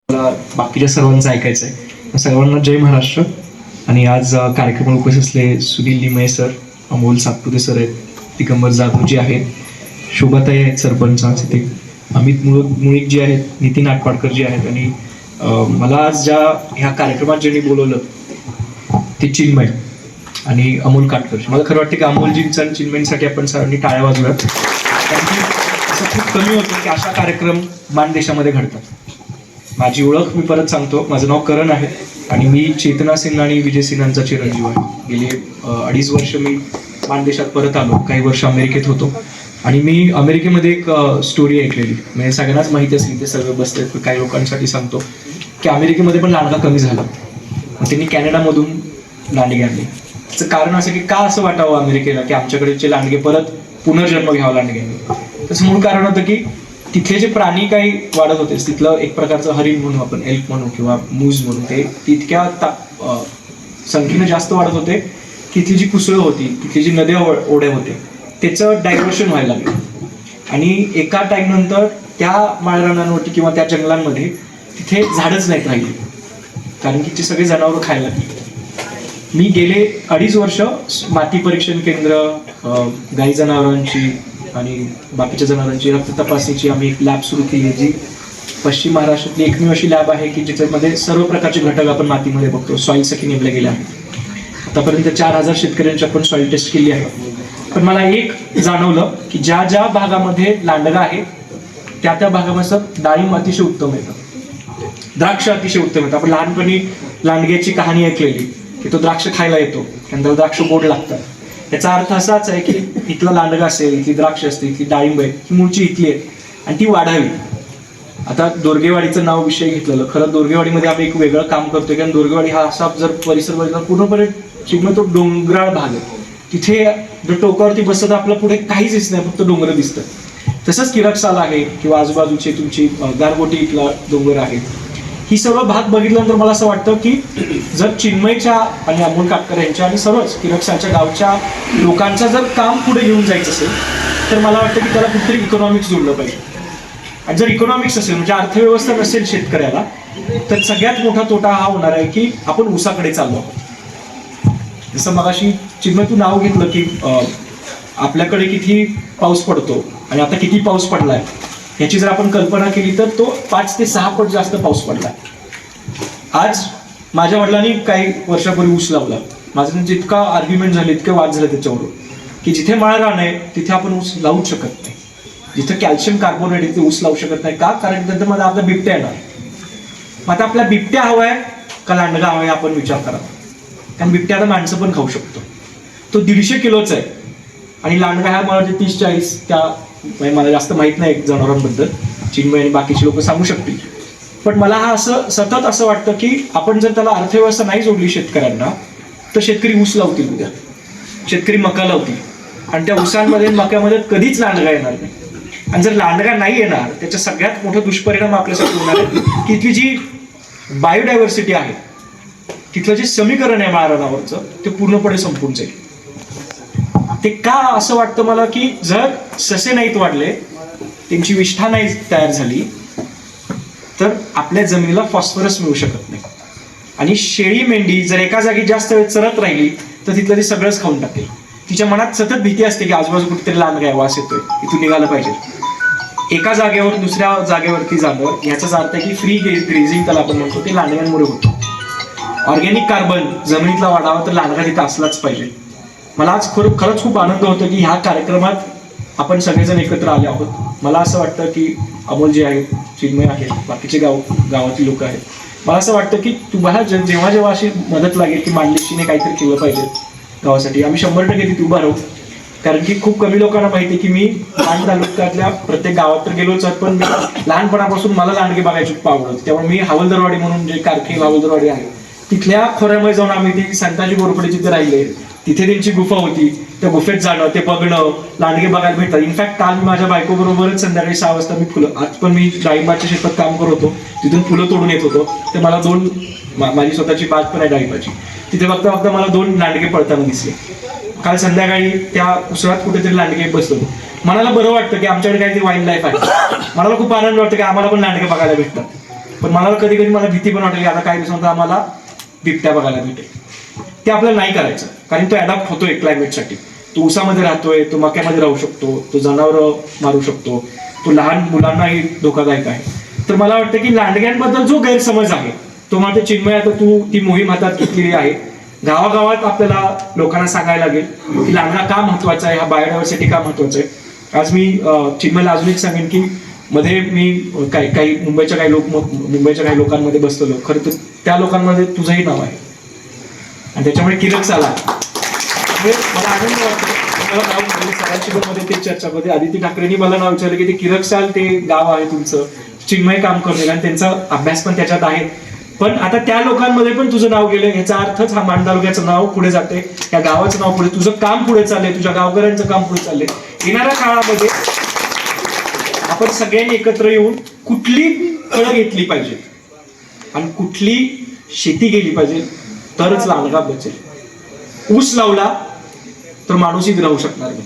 मला बाकीच्या सर्वांचं ऐकायचं आहे. सर्वांना जय महाराष्ट्र. आणि आज कार्यक्रमाला उपस्थित असले सुनील लिमये सर, अमोल सातपुते सर आहेत, दिगंबर जाधवजी आहेत, शोभाताई आहेत सरपंच तिथे, अमित मुळीक जी आहेत, नितीन आटपाडकर जी आहेत. आणि मला आज ह्या कार्यक्रमात ज्यांनी बोलवलं ते चिन्मय आणि अमोल काटकर. मला खरं वाटतं की अमोलजींचं आणि चिन्मयसाठी आपण सरांनी टाळ्या वाजवल्यात, कारण की असं खूप कमी होतं की अशा कार्यक्रम मानदेशामध्ये घडतात. माझी ओळख मी परत सांगतो, माझं नाव करण आहे आणि मी चेतना सिन्हा आणि विजय सिन्हांचा चिरंजीव आहे. गेले 2.5 वर्ष मी मानदेशात परत आलो, काही वर्ष अमेरिकेत होतो. आणि मी अमेरिकेमध्ये एक स्टोरी ऐकलेली, म्हणजे सगळ्यांनाच माहिती असली, ते सर्व बसले, काही लोकांसाठी सांगतो की अमेरिकेमध्ये पण लांडगा कमी झाला. त्यांनी कॅनडामधून लांडगे आणले. त्याचं कारण असं की का असं वाटावं अमेरिकेला की आमच्याकडेचे लांडगे परत पुनर्जन्म घ्यावा लांडग्यांनी. त्याचं मूळ कारण होतं की तिथले जे प्राणी काही वाढत होते, तिथलं एक प्रकारचं हरिण म्हणू आपण, एल्क म्हणू किंवा मूज म्हणू, ते तितक्या संख्येने जास्त वाढत होते. तिथली जी कुसळं होती, तिथली जी नद्या ओढ्या होते, त्याचं डायव्हर्शन व्हायला लागलं. आणि एका टाइम नंतर त्या माळरानांवरती किंवा त्या जंगलांमध्ये तिथे झाडच नाहीत राहिली, कारण की ते सगळे जनावरं खायला लागली. मी गेले 2.5 वर्ष माती परीक्षण केंद्र, गाई जनावरांची आणि बाकीच्या जनावरांची रक्त तपासणीची आम्ही एक लॅब सुरू केली आहे, जी पश्चिम महाराष्ट्रातली एकमेव अशी लॅब आहे की ज्याच्यामध्ये सर्व प्रकारचे घटक आपण मातीमध्ये बघतो. सॉईलसाठी नेमले गेले आहेत. आतापर्यंत 4000 शेतकऱ्यांची आपण सॉईल टेस्ट केली आहे. पण मला एक जाणवलं की ज्या ज्या भागामध्ये लांडगा आहे त्या भागामध्ये डाळिंब अतिशय उत्तम येतं, द्राक्ष अतिशय उत्तम येतं. आपण लहानपणी लांडग्याची कहाणी ऐकलेली की तो द्राक्ष खायला येतो आणि त्याला द्राक्ष गोड लागतात. याचा अर्थ असाच आहे की इथला लांडगा असेल, इथली द्राक्ष असते, इथली डाळिंब आहे, ही मूळची इथली आहे आणि ती वाढावी. आता दोरगेवाडीचं नाव विषय घेतलेलं, खरं दोरगेवाडीमध्ये आम्ही एक वेगळं काम करतोय, कारण दोरगेवाडी हा असा जर परिसर बघितला पूर्णपणे चिन्मय तो डोंगराळ भाग आहे. तिथे जर टोकावरती बसत आपलं पुढे काहीच दिसत नाही, फक्त डोंगर दिसतं. तसंच किरकसाल आहे किंवा आजूबाजूचे तुमची गारगोटी इथला डोंगर आहे. ही सर्व भाग बघितल्यानंतर मला असं वाटतं की जर चिन्मयच्या आणि अमोल काटकर यांच्या आणि सर्वच किरकसालच्या गावच्या लोकांचं जर काम पुढे घेऊन जायचं असेल तर मला वाटतं की त्याला कुठेतरी इकॉनॉमिक्स जोडलं पाहिजे. आणि जर इकॉनॉमिक्स असेल म्हणजे अर्थव्यवस्था नसेल शेतकऱ्याला, तर सगळ्यात मोठा तोटा हा होणार आहे की आपण ऊसाकडे चाललो आहोत. जसं मगाशी चिन्मय तू नाव घेतलं की आपल्याकडे किती पाऊस पडतो आणि आता किती पाऊस पडलाय ह्याची जर आपण कल्पना केली तर तो 5 ते 6 पट जास्त पाऊस पडलाय. आज माझ्या वडिलांनी काही वर्षापूर्वी ऊस लावला. माझं जितका आर्ग्युमेंट झाले, इतके वाद झाले त्याच्यावर की जिथे माळरान आहे तिथे आपण ऊस लावूच शकत नाही, जिथे कॅल्शियम कार्बोनेट तिथे ऊस लावू शकत नाही. का? कारण त्यानंतर मला आपला बिबट्या येणार. मग आता आपला बिबट्या हवाय का लांडगा हवाय आपण विचार करा, कारण बिबट्या आता माणसं पण खाऊ शकतो. तो 150 किलोचा आहे आणि लांडगा हा मला 30-40, त्या मला जास्त माहित नाही जनावरांबद्दल, चिन्मय आणि बाकीचे लोक सांगू शकतील. पण मला हा असं सतत असं वाटतं की आपण जर त्याला अर्थव्यवस्था नाही जोडली शेतकऱ्यांना, तर शेतकरी ऊस लावतील, उद्या शेतकरी मका लावतील आणि त्या ऊसांमध्ये मक्यामध्ये कधीच लांडगा येणार नाही. आणि जर लांडगा नाही येणार, त्याचा सगळ्यात मोठा दुष्परिणाम आपल्यासाठी होणार आहे की इथली जी बायोडायव्हर्सिटी आहे, तिथलं जे समीकरण आहे माळरानावरचं, ते पूर्णपणे संपून जाईल. ते का असं वाटतं मला की जर ससे नाहीत वाढले, त्यांची विष्ठा नाही तयार झाली, तर आपल्या जमिनीला फॉस्फरस मिळू शकत नाही. आणि शेळी मेंढी जर एका जागी जास्त वेळ चरत राहिली तर तिथलं ते सगळंच खाऊन टाकेल. तिच्या मनात सतत भीती असते की आजूबाजू कुठेतरी लांडगा वास येतोय, इथून निघालं पाहिजे. एका जागेवर दुसऱ्या जागेवरती जाणं, ह्याचाच अर्थ आहे की फ्री ग्रेझिंग त्याला आपण म्हणतो, ते लांडग्यांमुळे होतं. ऑर्गॅनिक कार्बन जमिनीतला वाढावा तर लांडगा तिथं असलाच पाहिजे. मला आज खरंच खूप आनंद होतो की ह्या कार्यक्रमात आपण सगळेजण एकत्र आले आहोत. मला असं वाटतं की अमोल जे आहेत, चिन्मय आहेत, बाकीचे गावातील लोक आहेत, मला असं वाटतं की तुम्हाला जेव्हा अशी मदत लागेल की मानदेशीने काहीतरी केलं पाहिजे गावासाठी, आम्ही 100% तिथे उभा राहू. कारण की खूप कमी लोकांना माहिती की मी मान तालुक्यातल्या प्रत्येक गावात तर गेलोच, पण लहानपणापासून मला लांडगे बघायची खूप आवडत. त्यामुळे मी हवालदारवाडी म्हणून जे कारखी हवालदारवाडी आहे तिथल्या खोऱ्यामध्ये जाऊन आम्ही ती संताजी बोरपडे जिथे राहिले, तिथे त्यांची गुफा होती, त्या गुफेत जाणं, ते बघणं, लांडगे बघायला भेटतात. इनफॅक्ट काल मी माझ्या बायकोबरोबरच संध्याकाळी 6 वाजता मी फुलं, आज पण मी डाळिंबाच्या शेतात काम करत होतो, तिथून फुलं तोडून येत होतो. ते मला माझी स्वतःची बाग पण आहे डाळिंबाची, तिथे बघता बघता मला 2 लांडगे पळताना दिसले. काल संध्याकाळी त्या उसळात कुठेतरी लांडगे बसलो. मनाला बरं वाटतं की आमच्याकडे काहीतरी वाईल्ड लाईफ आहे. मला खूप आनंद वाटतं की आम्हाला पण लांडगे बघायला भेटतात. पण मला कधी कधी मला भीती पण वाटली की आता काही दिवसांत आम्हाला बिबट्या बघायला भेटेल. ते आपल्याला नाही करायचं, कारण तो अडॅप्ट होतोय क्लायमेटसाठी. तो उसामध्ये राहतोय, तो मक्यामध्ये राहू शकतो, तो जनावरं मारू शकतो, तो लहान मुलांनाही धोकादायक आहे. तर मला वाटतं की लांडग्यांबद्दल जो गैरसमज आहे तो मात्र चिन्मय, आता तू ती मोहीम हातात घेतलेली आहे. गावागावात आपल्याला लोकांना सांगायला लागेल की लांडगा का महत्वाचा आहे, हा बायोडायव्हर्सिटी का महत्वाचा आहे. आज मी चिन्मयला अजून एक सांगेन की मध्ये मी काही मुंबईच्या काही लोकांमध्ये बसलेलो. खरं तर त्या लोकांमध्ये तुझंही नाव आहे आणि त्याच्यामुळे किरक आला. मला आनंद वाटतो. मला नाव सरांची पण मध्ये ते चर्चा मध्ये आदित्य ठाकरेंनी मला नाव विचारलं की ते किरकसाल ते गाव आहे तुमचं, चिन्मय काम करते आणि त्यांचा अभ्यास पण त्याच्यात आहे. पण आता त्या लोकांमध्ये पण तुझं नाव गेलं, याचा अर्थच हा माण तालुक्याचं नाव पुढे जाते, त्या गावाचं नाव पुढे, तुझं काम पुढे चाललंय, तुझ्या गावकऱ्यांचं काम पुढे चाललंय. येणाऱ्या काळामध्ये आपण सगळ्यांनी एकत्र येऊन कुठली फळं घेतली पाहिजे आणि कुठली शेती केली पाहिजे तरच लांडगा बचेल. ऊस लावला तर माणूसही राहू शकणार नाही.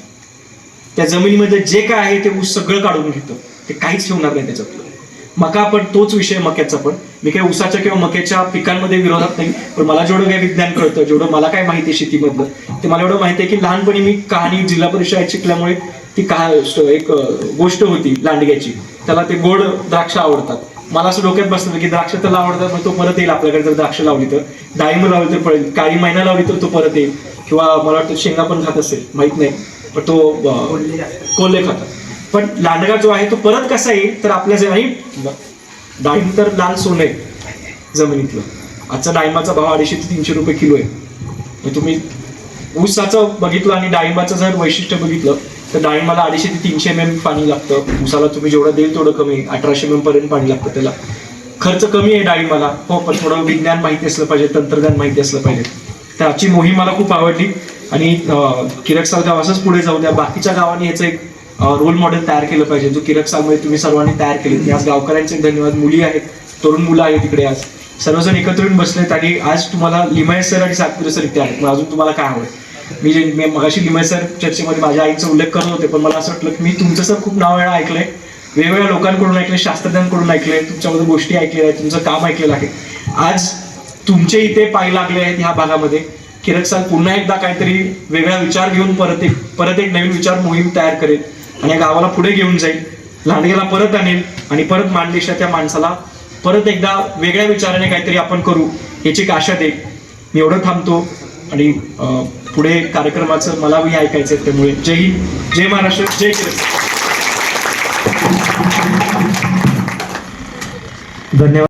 त्या जमिनीमध्ये जे काय आहे ते ऊस सगळं काढून घेतं, ते काहीच ठेवणार नाही त्याच्यातलं. मका पण तोच विषय मक्याचा पण. मी काही ऊसाच्या किंवा मक्याच्या पिकांमध्ये विरोधात नाही, पण मला जेवढं काही विज्ञान कळतं, जेवढं मला काय माहिती आहे शेतीमधलं, ते मला एवढं माहिती आहे की लहानपणी मी कहाणी जिल्हा परिषद शिकल्यामुळे ती एक गोष्ट होती लांडग्याची. त्याला ते गोड द्राक्ष आवडतात. मला असं डोक्यात बसलं की द्राक्ष त्याला आवडतात, पण तो परत येईल आपल्याकडे जर द्राक्ष लावली तर. डाळिंब लावली तर पडेल, काळी मैना लावली तर तो परत येईल, किंवा मला वाटतं शेंगा पण खात असेल, माहित नाही, पण तो कोल्हे खातात. पण लांडगा जो आहे तो परत कसा येईल तर आपल्या डाळिंब तर लाल सोनं आहे जमिनीतलं. आजचा डाळिंबाचा भाव 250 ते 300 रुपये किलो आहे. तुम्ही ऊसाचं बघितलं आणि डाळिंबाचं जर वैशिष्ट्य बघितलं तर डाळिंबाला 250 ते 300 mm पाणी लागतं. ऊसाला तुम्ही जेवढं देईल तेवढं कमी, 1800 mm पर्यंत पाणी लागतं. त्याला खर्च कमी आहे डाळिंबाला, हो, पण थोडं विज्ञान माहिती असलं पाहिजे, तंत्रज्ञान माहिती असलं पाहिजे. तर आजची मोहीम मला खूप आवडली आणि किरकसाल गाव असंच पुढे जाऊ द्या. बाकीच्या गावांनी याचं एक रोल मॉडेल तयार केलं पाहिजे, जो किरकसालमध्ये तुम्ही सर्वांनी तयार केले. आज गावकऱ्यांचे धन्यवाद. मुली आहेत, तरुण मुलं आहेत तिकडे, आज सर्वजण एकत्र येऊन बसलेत आणि आज तुम्हाला लिमये सर आणि सातपुते सर इथे आहेत. अजून तुम्हाला काय आवडेल? मी मगाशी लिमये सर चर्चेमध्ये माझ्या आईचा उल्लेख करत होते, पण मला असं वाटलं की मी तुमचं सर खूप नाव वेळा ऐकलंय, वेगवेगळ्या लोकांकडून ऐकलंय, शास्त्रज्ञांकडून ऐकलंय, तुमच्याबद्दल गोष्टी ऐकलेल्या आहेत, तुमचं काम ऐकलेलं आहे. आज तुमचे इथे पाय लागले आहेत ह्या भागामध्ये. किरकसाल पुन्हा एकदा काहीतरी वेगळा विचार घेऊन परत एक नवीन विचार मोहीम तयार करेल आणि या गावाला पुढे घेऊन जाईल, लांडग्याला परत आणेल आणि परत माणदेशाच्या माणसाला परत एकदा वेगळ्या विचाराने काहीतरी आपण करू याची एक आशा देईल. मी एवढं थांबतो आणि पुढे कार्यक्रमाचं मलाही ऐकायचं आहे. त्यामुळे जय हिंद, जय महाराष्ट्र, जय किरकसाल. धन्यवाद.